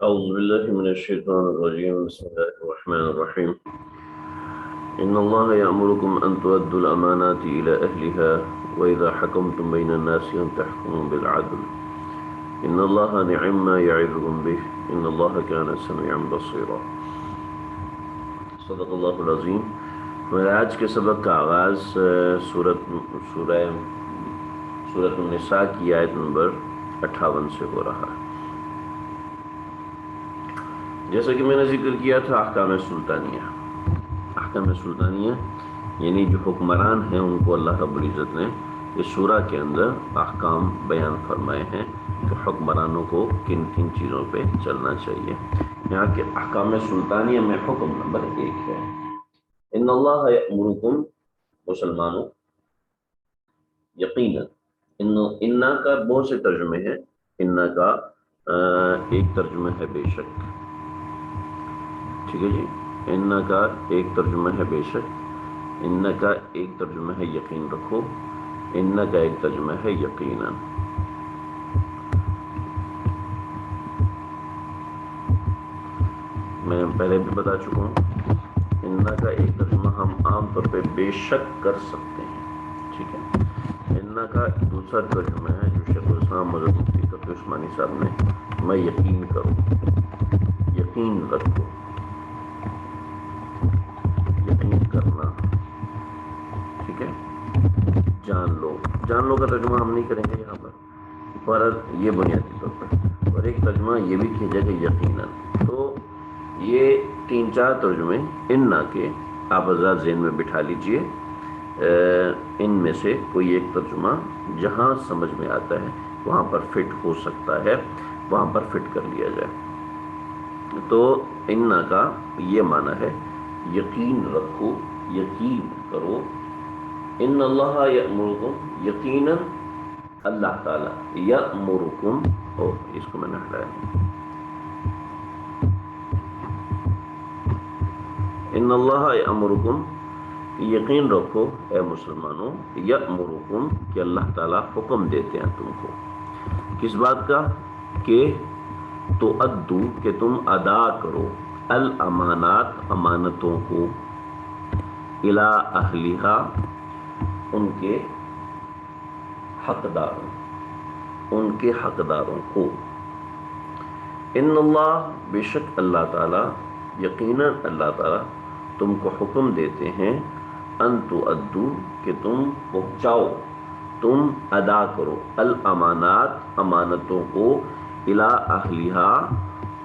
أعوذ بالله من الشيطان الرجيم بسم الله الرحمن الرحيم إن الله يأمركم أن تؤدوا الأمانات إلى أهلها وإذا حكمتم بين الناس أن تحكموا بالعدل إن الله نعم ما يعظكم به إن الله كان سميعا بصيرا صدق اللہ العظیم۔ ہمارے آج کے سبق کا آغاز سورۃ النساء کی آیت نمبر 58 سے ہو رہا ہے۔ جیسا کہ میں نے ذکر کیا تھا، احکام سلطانیہ یعنی جو حکمران ہیں ان کو اللہ رب العزت نے اس سورہ کے اندر احکام بیان فرمائے ہیں کہ حکمرانوں کو کن کن چیزوں پہ چلنا چاہیے۔ یہاں کے احکام سلطانیہ میں حکم نمبر 1 ہے ان اللہ یأمرکم، مسلمانوں یقیناً، انا کا بہت سے ترجمے ہیں، انا کا ایک ترجمہ ہے بے شک، ٹھیک ہے جی، انا کا ایک ترجمہ ہے بے شک، انا کا ایک ترجمہ ہے یقین رکھو، انا کا ایک ترجمہ ہے یقیناً۔ میں پہلے بھی بتا چکا ہوں، انا کا ایک ترجمہ ہم عام طور پہ بے شک کر سکتے ہیں، ٹھیک ہے۔ انا کا دوسرا ترجمہ ہے جو شیخ الاسلام حضرت مفتی تقی عثمانی صاحب نے، میں یقین کروں، یقین رکھو، یقین کرنا، ٹھیک ہے، جان لو کا ترجمہ ہم نہیں کریں گے یہاں پر یہ بنیادی طور پر، اور ایک ترجمہ یہ بھی کیا جائے کہ یقیناً۔ تو یہ 3-4 ترجمے انا کے آپ حضرات ذہن میں بٹھا لیجئے، ان میں سے کوئی ایک ترجمہ جہاں سمجھ میں آتا ہے وہاں پر فٹ ہو سکتا ہے، وہاں پر فٹ کر لیا جائے۔ تو انا کا یہ معنی ہے یقین رکھو، یقین کرو، ان اللہ یأمرکم، یقیناً اللہ تعالیٰ، یأمرکم، اس کو میں نے ہٹایا، ان اللہ یأمرکم، یقین رکھو اے مسلمانوں، یأمرکم کہ اللہ تعالیٰ حکم دیتے ہیں تم کو، کس بات کا؟ کہ تؤدو، کہ تم ادا کرو، الامانات، امانتوں کو، الی اہلہا، ان کے حقداروں کو، ان اللہ، بے شک اللہ تعالیٰ، یقیناً اللہ تعالیٰ تم کو حکم دیتے ہیں، ان تؤدو، کہ تم پہنچاؤ، تم ادا کرو، الامانات، امانتوں کو، الی اہلہا،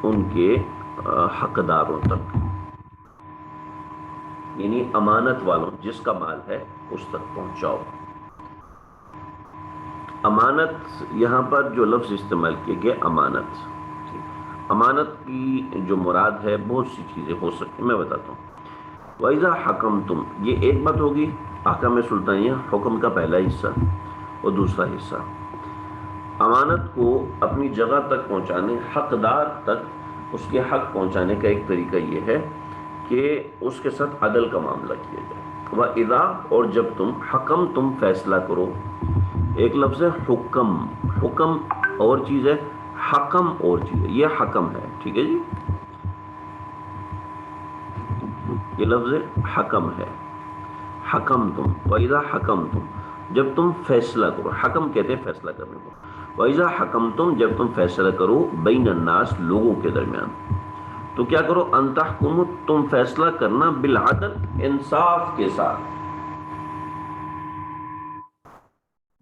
ان کے حقداروں تک، یعنی امانت والوں، جس کا مال ہے اس تک پہنچاؤ۔ امانت، یہاں پر جو لفظ استعمال کیے گئے امانت، امانت کی جو مراد ہے بہت سی چیزیں ہو سکتی ہیں، میں بتاتا ہوں۔ وَإِذَا حَكَمْتُمْ، یہ ایک بات ہوگی احکام سلطانیہ، حکم کا پہلا حصہ، اور دوسرا حصہ امانت کو اپنی جگہ تک پہنچانے، حقدار تک اس کے حق پہنچانے کا ایک طریقہ یہ ہے کہ اس کے ساتھ عدل کا معاملہ کیا جائے۔ وَإِذَا، اور جب تم، حکم تم فیصلہ کرو، ایک لفظ ہے حکم، حکم اور چیز ہے، حکم اور چیز ہے، یہ حکم ہے، ٹھیک ہے جی، یہ لفظ حکم ہے، حکم تم، وَإِذَا حَكَمْتُمْ، جب تم فیصلہ کرو، حکم کہتے ہیں فیصلہ کرنے کو، وَإِذَا حَكَمْتُمْ، جب تم فیصلہ کرو، بین الناس، لوگوں کے درمیان، تو کیا کرو؟ ان تحکموا، تم فیصلہ کرنا، بالعدل، انصاف کے ساتھ،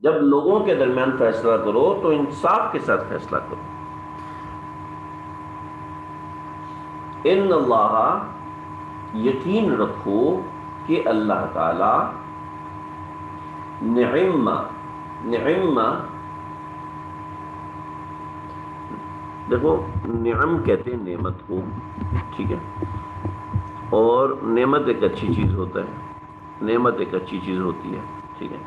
جب لوگوں کے درمیان فیصلہ کرو تو انصاف کے ساتھ فیصلہ کرو۔ ان اللہ، یقین رکھو کہ اللہ تعالی، نعم، دیکھو نعم کہتے ہیں نعمت کو، ٹھیک ہے، اور نعمت ایک اچھی چیز ہوتا ہے، نعمت ایک اچھی چیز ہوتی ہے، ٹھیک ہے،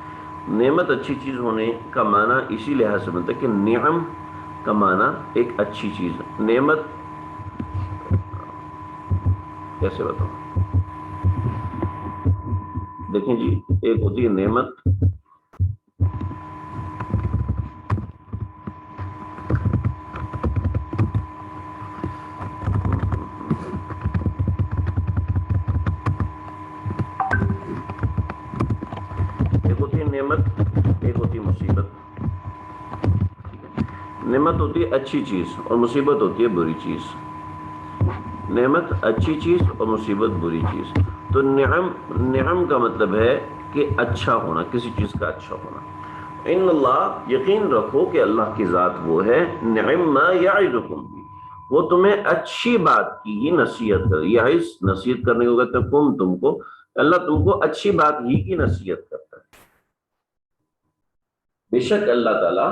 نعمت اچھی چیز ہونے کا معنی اسی لحاظ سے بنتا ہے کہ نعم کا معنی ایک اچھی چیز ہے، نعمت کیسے بتاؤں، دیکھیں جی، ایک ہوتی ہے نعمت، نعمت ہوتی ہے اچھی چیز اور مصیبت ہوتی ہے بری چیز. نعمت اچھی چیز اور مصیبت بری چیز. تو نعم کا مطلب ہے کہ اچھا ہونا، کسی چیز کا اچھا ہونا. ان اللہ، یقین رکھو کہ اللہ کی ذات وہ ہے، نعم ما یعظکم بھی، وہ تمہیں اچھی بات کی ہی نصیحت کر. یعظ نصیحت کرنے کو کہتے ہیں، تم کو اللہ تم کو اچھی بات ہی کی نصیحت کرتا ہے. بے شک اللہ تعالیٰ،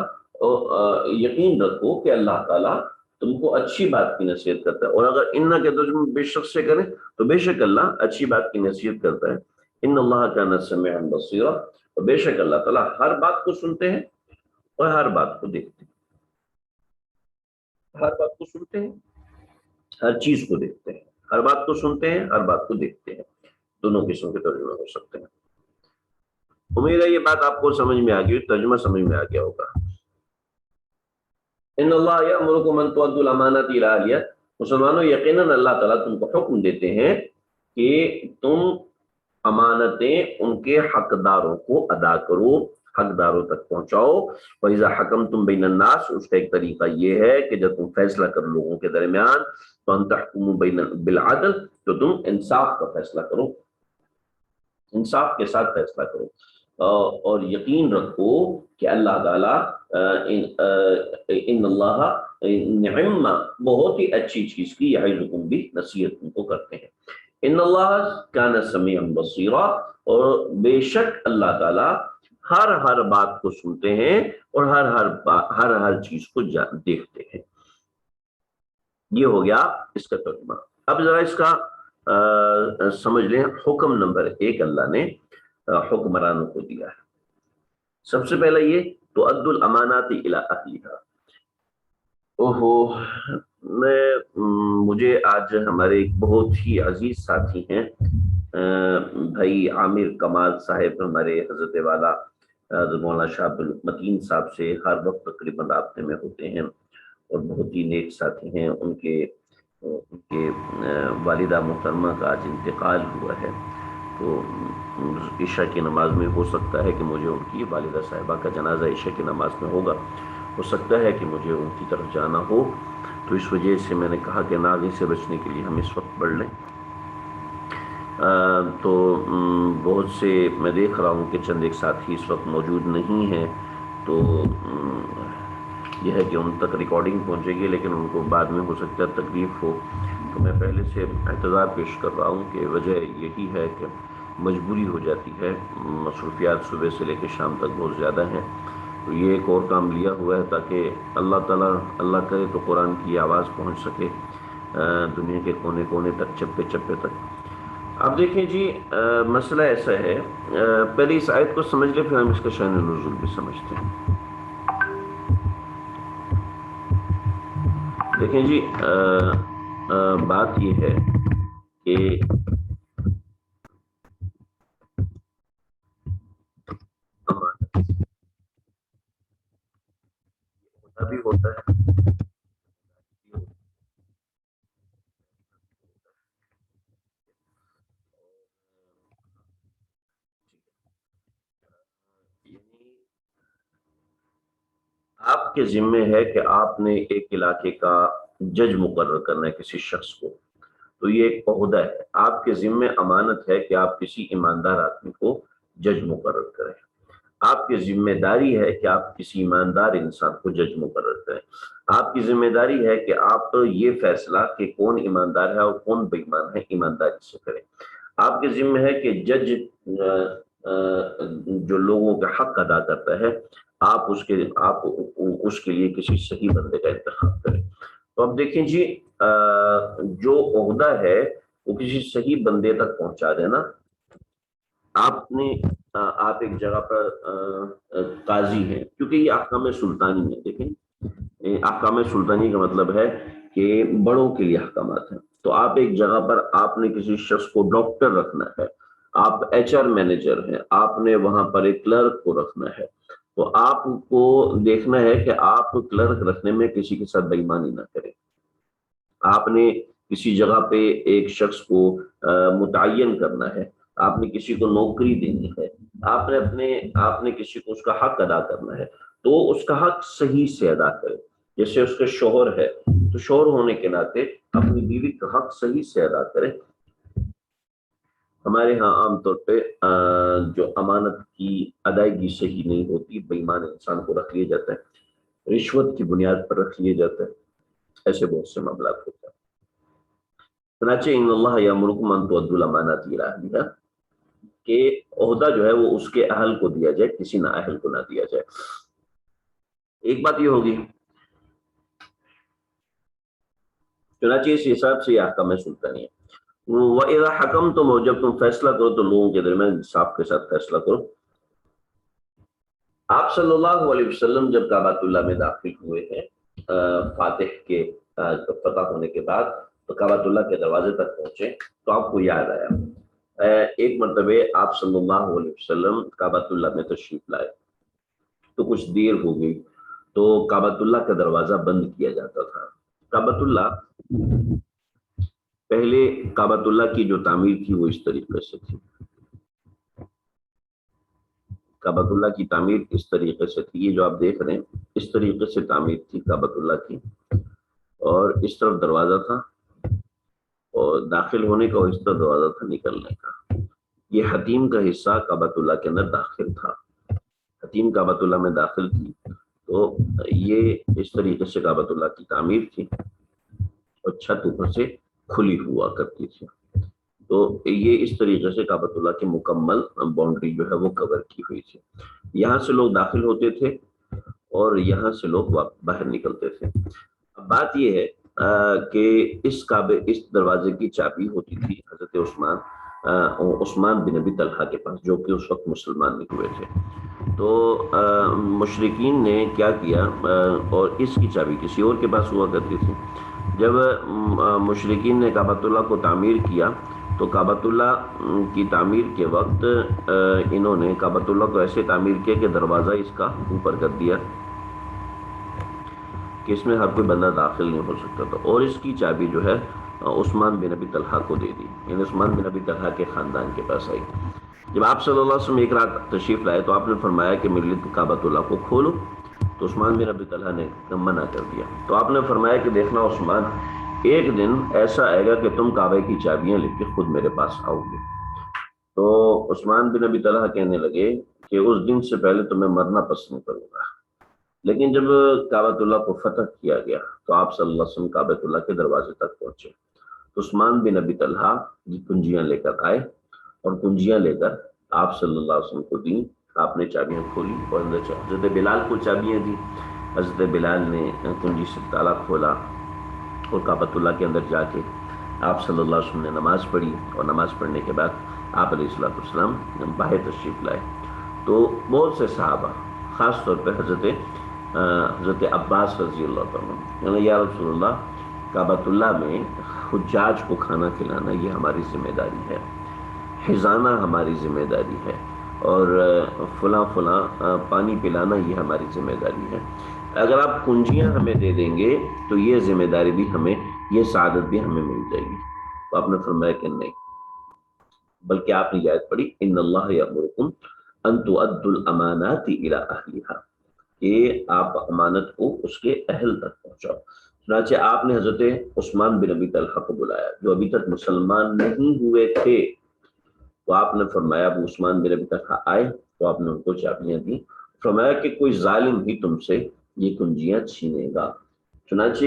یقین رکھو کہ اللہ تعالیٰ تم کو اچھی بات کی نصیحت کرتا ہے. اور اگر ان کے ترجمہ بے شک سے کریں تو بے شک اللہ اچھی بات کی نصیحت کرتا ہے. ان اللہ کان سمیعا بصیرا، اور بے شک اللہ تعالیٰ ہر بات کو سنتے ہیں اور ہر بات کو دیکھتے ہیں. ہر بات کو سنتے ہیں، ہر چیز کو دیکھتے ہیں. ہر بات کو سنتے ہیں، ہر بات کو دیکھتے ہیں. دونوں قسم کے ترجمے ہو سکتے ہیں. امید ہے یہ بات آپ کو سمجھ میں آ گئی، ترجمہ سمجھ میں آ گیا ہوگا. ان اللہ یأمرکم ان تؤدوا الامانات الی اہلہا، مسلمانوں یقیناً اللہ تعالیٰ تم کو حکم دیتے ہیں کہ تم امانتیں ان کے حقداروں کو ادا کرو، حقداروں تک پہنچاؤ. وَإِذَا حَكَمْتُمْ بَيْنَ النَّاسِ، اس کا ایک طریقہ یہ ہے کہ جب تم فیصلہ کرو لوگوں کے درمیان، تو ان تحکموا بالعدل، تو تم انصاف کا فیصلہ کرو، انصاف کے ساتھ فیصلہ کرو. اور یقین رکھو کہ اللہ تعالیٰ ان اللہ نعم، بہت ہی اچھی چیز کی، یعظکم بھی، نصیحت تم کو کرتے ہیں. ان اللہ کان سمیعا بصیرا، اور بے شک اللہ تعالیٰ ہر بات کو سنتے ہیں اور ہر چیز کو دیکھتے ہیں. یہ ہو گیا اس کا ترجمہ. اب ذرا اس کا سمجھ لیں. حکم نمبر 1 اللہ نے حکمرانوں کو دیا ہے. سب سے پہلا یہ تؤد الامانات الی اہلہا. مجھے آج ہمارے ایک بہت ہی عزیز ساتھی ہیں بھائی عامر کمال صاحب، ہمارے حضرت والا مولانا شاہ عبد المتین صاحب سے ہر وقت تقریباً رابطے میں ہوتے ہیں، اور بہت ہی نیک ساتھی ہیں. ان کے والدہ محترمہ کا آج انتقال ہوا ہے، تو عشاء کی نماز میں ہو سکتا ہے کہ مجھے ان کی والدہ صاحبہ کا جنازہ عشاء کی نماز میں ہوگا، ہو سکتا ہے کہ مجھے ان کی طرف جانا ہو. تو اس وجہ سے میں نے کہا کہ ناغے سے بچنے کے لیے ہم اس وقت پڑھ لیں. تو بہت سے میں دیکھ رہا ہوں کہ چند ایک ساتھی اس وقت موجود نہیں ہیں، تو یہ ہے کہ ان تک ریکارڈنگ پہنچے گی، لیکن ان کو بعد میں ہو سکتا ہے تکلیف ہو. تو میں پہلے سے اعتذار پیش کر رہا ہوں کہ وجہ یہی ہے کہ مجبوری ہو جاتی ہے، مصروفیات صبح سے لے کے شام تک بہت زیادہ ہیں. تو یہ ایک اور کام لیا ہوا ہے تاکہ اللہ تعالیٰ اللہ کرے تو قرآن کی آواز پہنچ سکے دنیا کے کونے کونے تک، چپے چپے تک. اب دیکھیں جی، مسئلہ ایسا ہے، پہلے اس آیت کو سمجھ لیں، پھر ہم اس کا شأن نزول بھی سمجھتے ہیں. دیکھیں جی، بات یہ ہے کہ بھی ہوتا ہے، آپ کے ذمے ہے کہ آپ نے ایک علاقے کا جج مقرر کرنا ہے کسی شخص کو. تو یہ ایک عہدہ ہے، آپ کے ذمے امانت ہے کہ آپ کسی ایماندار آدمی کو جج مقرر کریں. آپ کی ذمہ داری ہے کہ آپ کسی ایماندار انسان کو جج مقرر کریں. آپ کی ذمہ داری ہے کہ آپ یہ فیصلہ کہ کون ایماندار ہے اور کون بے ایمان ہے ایمانداری سے کریں. آپ کے ذمہ ہے کہ جج جو لوگوں کا حق ادا کرتا ہے، آپ اس کے لیے کسی صحیح بندے کا انتخاب کریں. تو اب دیکھیں جی، جو عہدہ ہے وہ کسی صحیح بندے تک پہنچا دینا. آپ ایک جگہ پر قاضی ہیں، کیونکہ یہ احکام سلطانی ہے. دیکھیں، احکام سلطانی کا مطلب ہے کہ بڑوں کے لیے احکامات ہیں. تو آپ ایک جگہ پر آپ نے کسی شخص کو ڈاکٹر رکھنا ہے، آپ ایچ آر مینیجر ہیں، آپ نے وہاں پر ایک کلرک کو رکھنا ہے. تو آپ کو دیکھنا ہے کہ آپ کلرک رکھنے میں کسی کے ساتھ بے ایمانی نہ کریں. آپ نے کسی جگہ پہ ایک شخص کو متعین کرنا ہے، آپ نے کسی کو نوکری دینی ہے، آپ نے کسی کو اس کا حق ادا کرنا ہے، تو اس کا حق صحیح سے ادا کرے. جیسے اس کے شوہر ہے تو شوہر ہونے کے ناطے اپنی بیوی کا حق صحیح سے ادا کرے. ہمارے ہاں عام طور پہ جو امانت کی ادائیگی صحیح نہیں ہوتی، بے ایمان انسان کو رکھ لیا جاتا ہے، رشوت کی بنیاد پر رکھ لیا جاتا ہے، ایسے بہت سے معاملات ہوتے ہیں. چنانچہ ان اللہ یامرکم ان تؤدوا الامانات الی اہلہا، کہ عہدہ جو ہے وہ اس کے اہل کو دیا جائے، کسی نااہل کو نہ دیا جائے. ایک بات یہ ہوگی، چنانچہ اس حساب سے یہ احکام سلطانی ہے. وَإِذَا حَكَمْتُمْ، اور جب تم فیصلہ کرو تو لوگوں کے درمیان انصاف کے ساتھ فیصلہ کرو. آپ صلی اللہ علیہ وسلم جب کعبۃ اللہ میں داخل ہوئے ہیں فاتح کے فتح ہونے کے بعد، تو کعبۃ اللہ کے دروازے تک پہنچے تو آپ کو یاد آیا ایک مرتبہ آپ صلی اللہ علیہ وسلم کعبۃ اللہ میں تشریف لائے تو کچھ دیر ہو گئی تو کعبۃ اللہ کا دروازہ بند کیا جاتا تھا. کعبۃ اللہ پہلے کعبۃ اللہ کی جو تعمیر تھی وہ اس طریقے سے تھی، کعبۃ اللہ کی تعمیر اس طریقے سے تھی، یہ جو آپ دیکھ رہے ہیں اس طریقے سے تعمیر تھی کعبۃ اللہ کی، اور اس طرف دروازہ تھا اور داخل ہونے کا اور اس طرف دروازہ تھا نکلنے کا. یہ حتیم کا حصہ کعبۃ اللہ کے اندر داخل تھا، حتیم کعبۃ اللہ میں داخل تھی، تو یہ اس طریقے سے کعبۃ اللہ کی تعمیر تھی اور چھت اوپر سے کھلی ہوا کرتی تھی. تو یہ اس طریقے سے کعبۃ اللہ کی مکمل باؤنڈری جو ہے وہ کور کی ہوئی تھی. یہاں سے لوگ داخل ہوتے تھے اور یہاں سے لوگ باہر نکلتے تھے. اب بات یہ ہے کہ اس دروازے کی چابی ہوتی تھی حضرت عثمان بن ابی طلحہ کے پاس، جو کہ اس وقت مسلمان نہیں ہوئے تھے. تو مشرکین نے کیا کیا، اور اس کی چابی کسی اور کے پاس ہوا کرتی تھی. جب مشرکین نے کعبۃ اللہ کو تعمیر کیا تو کعبۃ اللہ کی تعمیر کے وقت انہوں نے کعبۃ اللہ کو ایسے تعمیر کیا کہ دروازہ اس کا اوپر کر دیا کہ اس میں ہر کوئی بندہ داخل نہیں ہو سکتا تھا، اور اس کی چابی جو ہے عثمان بن ابی طلحہ کو دے دی، یعنی عثمان بن ابی طلحہ کے خاندان کے پاس آئی. جب آپ صلی اللہ علیہ وسلم ایک رات تشریف لائے تو آپ نے فرمایا کہ میرے لیے کعبۃ اللہ کو کھولو، تو عثمان بن ابی طلحہ نے منع کر دیا. تو آپ نے فرمایا کہ دیکھنا عثمان، ایک دن ایسا آئے گا کہ تم کعبے کی چابیاں لے کے خود میرے پاس آؤ گے. تو عثمان بن ابی طلحہ کہنے لگے کہ اس دن سے پہلے تو میں مرنا پسند کروں گا. لیکن جب کعبۃ اللہ کو فتح کیا گیا تو آپ صلی اللہ علیہ وسلم کعبۃ اللہ کے دروازے تک پہنچے تو عثمان بن ابی طلحہ کنجیاں لے کر آئے اور کنجیاں لے کر آپ صلی اللہ علیہ وسلم کو دیں. آپ نے چابیاں کھولی اور اندر حضرت بلال کو چابیاں دی. حضرت بلال نے کنجی سے تالا کھولا اور کعبۃ اللہ کے اندر جا کے آپ صلی اللہ علیہ وسلم نے نماز پڑھی، اور نماز پڑھنے کے بعد آپ علیہ السلام باہر تشریف لائے. تو بہت سے صحابہ، خاص طور پہ حضرت عباس رضی اللہ عنہ، یا رسول اللہ، کعبۃ اللہ میں حجاج کو کھانا کھلانا یہ ہماری ذمہ داری ہے، خزانہ ہماری ذمہ داری ہے، اور فلاں پانی پلانا یہ ہماری ذمہ داری ہے. اگر آپ کنجیاں ہمیں دے دیں گے تو یہ ذمہ داری بھی ہمیں، یہ سعادت بھی ہمیں مل جائے گی. تو آپ نے فرمایا کہ نہیں، بلکہ آپ نے یہ آیت پڑھی ان اللہ یامرکم ان تؤدوا الامانات الی اہلہا، کہ آپ امانت کو اس کے اہل تک پہنچاؤ. چنانچہ آپ نے حضرت عثمان بن ابی طلحہ کو بلایا جو ابھی تک مسلمان نہیں ہوئے تھے. تو آپ نے فرمایا، ابو عثمان بن ابی طلحہ آئے تو آپ نے ان کو چابیاں دی. فرمایا کہ کوئی ظالم ہی تم سے یہ کنجیاں چھینے گا. چنانچہ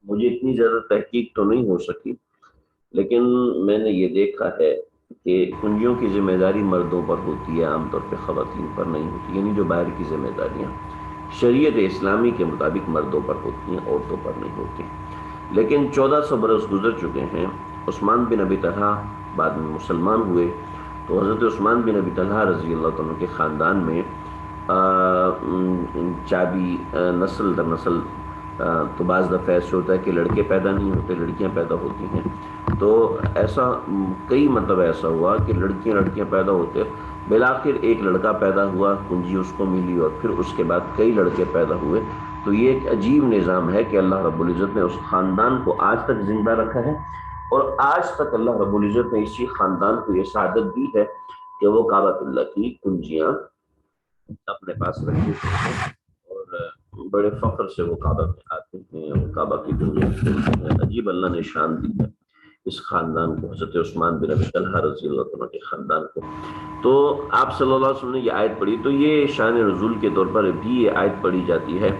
مجھے اتنی زیادہ تحقیق تو نہیں ہو سکی، لیکن میں نے یہ دیکھا ہے کہ کنجیوں کی ذمہ داری مردوں پر ہوتی ہے، عام طور پہ خواتین پر نہیں ہوتی. یعنی جو باہر کی ذمہ داریاں شریعت اسلامی کے مطابق مردوں پر ہوتی ہیں، عورتوں پر نہیں ہوتی. لیکن 1400 برس گزر چکے ہیں. عثمان بن ابی طلحہ بعد میں مسلمان ہوئے تو حضرت عثمان بن ابی طلحہ رضی اللہ عنہ کے خاندان میں چابی نسل در نسل، تو بعض دفعہ ایسے ہوتا ہے کہ لڑکے پیدا نہیں ہوتے، لڑکیاں پیدا ہوتی ہیں. تو ایسا کئی مرتبہ ایسا ہوا کہ لڑکیاں پیدا ہوتے، بالآخر ایک لڑکا پیدا ہوا، کنجی اس کو ملی، اور پھر اس کے بعد کئی لڑکے پیدا ہوئے. تو یہ ایک عجیب نظام ہے کہ اللہ رب العزت نے اس خاندان کو آج تک زندہ رکھا ہے، اور آج تک اللہ رب العزت نے اسی خاندان کو یہ سعادت دی ہے کہ وہ کعبۃ اللہ کی کنجیاں اپنے پاس رکھ دیتے ہیں اور بڑے فخر سے وہ کعبہ میں آتے ہیں اور کعبہ کی دنیا عجیب اللہ نے شان دی ہے اس خاندان کو، حضرت عثمان بن ابی طلحہ رضی اللہ عنہ کے خاندان کو۔ تو آپ صلی اللہ علیہ وسلم نے یہ آیت پڑھی، تو یہ شان نزول کے طور پر بھی یہ آیت پڑھی جاتی ہے۔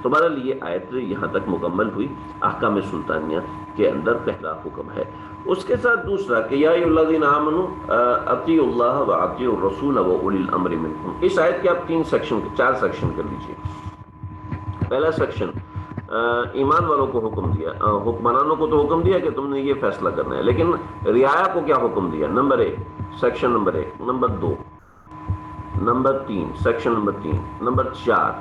تو بہرحال یہ آیت یہاں تک مکمل ہوئی احکام سلطانیہ کے اندر پہلا حکم ہے۔ اس کے ساتھ دوسرا کہ یا ایھا الذین آمنوا اطیعوا اللہ واطیعوا الرسول واولی الامر منکم۔ اس آیت کے آپ چار سیکشن کر لیجیے۔ پہلا سیکشن ایمان والوں کو حکم دیا، حکمرانوں کو تو حکم دیا کہ تم نے یہ فیصلہ کرنا ہے، لیکن رعایا کو کیا حکم دیا؟ Number 1 section number 1، number 2، number 3 section number 3، number 4،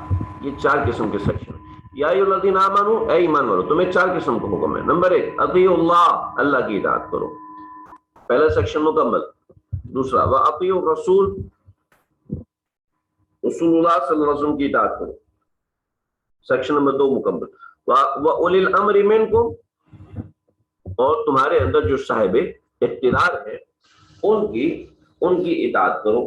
یہ 4 قسم کے سیکشن۔ یا ایھا الذین آمنوا، اے ایمان والو، تمہیں 4 قسم کا حکم ہے۔ نمبر 1 اطیعوا اللہ، اللہ کی اطاعت کرو، پہلا سیکشن مکمل۔ دوسرا واطیعوا الرسول، رسول اللہ صلی اللہ علیہ وسلم کی اطاعت کرو، سیکشن نمبر 2 مکمل۔ وَأُولِي الْأَمْرِ مِنْكُمْ، اور تمہارے اندر جو صاحب اقتدار ہے ان کی اطاعت کرو۔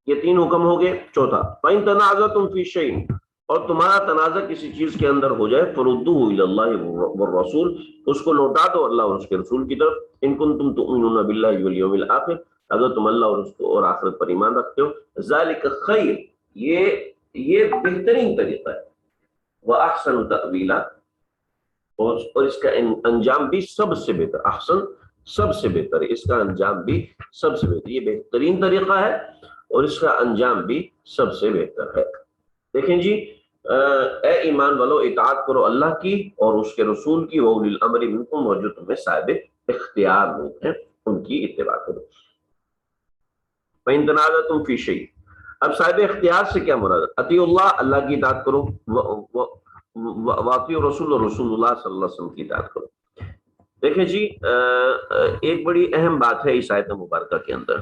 یہ 3 حکم ہو گئے۔ چوتھا فَإِن تَنَازَعْتُمْ فِي شَيْءٍ، اور تمہارا تنازع کسی چیز کے اندر ہو جائے، فَرُدُّوهُ إِلَى اللَّهِ وَالرَّسُولِ، اس کو لوٹا دو اللہ اور اس کے رسول کی طرف۔ إِن كُنتُمْ تُؤْمِنُونَ بِاللَّهِ وَالْيَوْمِ الْآخِرِ، اگر تم اللہ اور اس کو اور آخرت پر ایمان رکھتے ہو۔ ذَلِكَ خَيْرٌ، یہ بہترین طریقہ ہے۔ وَأَحْسَنُ تَأْوِيلًا، اور اس کا انجام بھی سب سے بہتر، احسن سب سے بہتر ہے، اس کا انجام بھی سب سے بہتر، یہ بہترین طریقہ ہے اور اس کا انجام بھی سب سے بہتر ہے۔ دیکھیں جی، اے ایمان والو، اطاعت کرو اللہ کی اور اس کے رسول کی، وَأُولِي الْأَمْرِ مِنْكُمْ، اور جو تمہیں صاحب اختیار لوگ ہیں ان کی اتباع کرو۔ فَإِن تَنَازَعْتُمْ فِي شَيْءٍ، اب صاحب اختیار سے کیا مراد ہے؟ اطیعوا اللہ، اللہ کی اطاعت کرو، واطیعوا الرسول، اور رسول اللہ صلی اللہ علیہ وسلم کی اطاعت کرو۔ دیکھیں جی، ایک بڑی اہم بات ہے اس آیت مبارکہ کے اندر،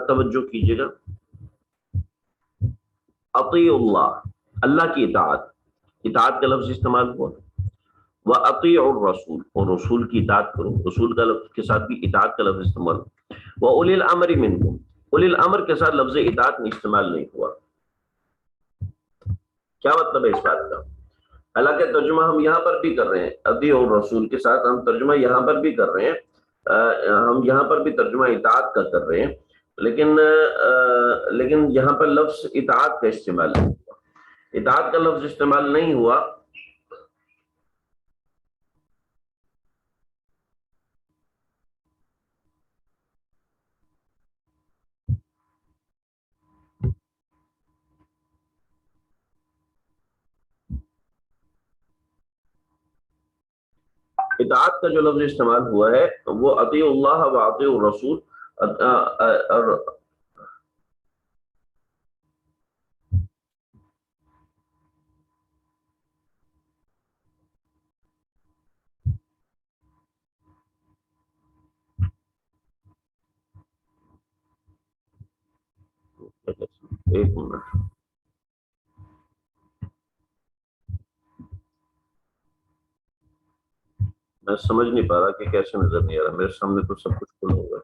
توجہ کیجیے گا۔ اطیعوا اللہ، اللہ کی اطاعت، اطاعت کا لفظ استعمال ہوا، وَأَطِيعُوا الرَّسُولَ، اور رسول کی اطاعت کرو، رسول کا لفظ کے ساتھ بھی اطاعت کا لفظ استعمال ہوا۔ وَأُولِي الْأَمْرِ مِنْكُمْ، اولی الامر کے ساتھ لفظ اطاعت نہیں استعمال نہیں ہوا۔ کیا مطلب ہے اس بات کا؟ حالانکہ ترجمہ ہم یہاں پر بھی کر رہے ہیں، اطیعوا الرسول کے ساتھ ہم ترجمہ یہاں پر بھی کر رہے ہیں، ہم یہاں پر بھی ترجمہ اطاعت کا کر رہے ہیں، لیکن یہاں پر لفظ اطاعت کا استعمال نہیں ہوا، اطاعت کا لفظ استعمال نہیں ہوا۔ اطاعت کا جو لفظ استعمال ہوا ہے وہ اطیعوا اللہ واطیعوا الرسول، ایک منٹ، میں سمجھ نہیں پا رہا کہ کیسے نظر نہیں آ رہا، میرے سامنے تو سب کچھ کھلا ہوا ہے۔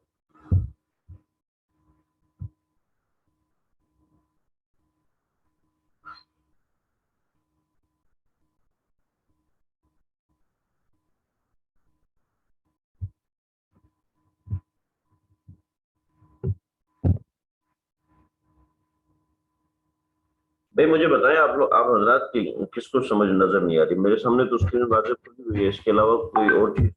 بھائی مجھے بتائیں، آپ حضرات کی کس کو سمجھ نظر نہیں آ رہی؟ میرے سامنے تو اسکرین واضح کھلی ہوئی ہے، اس کے علاوہ کوئی اور چیز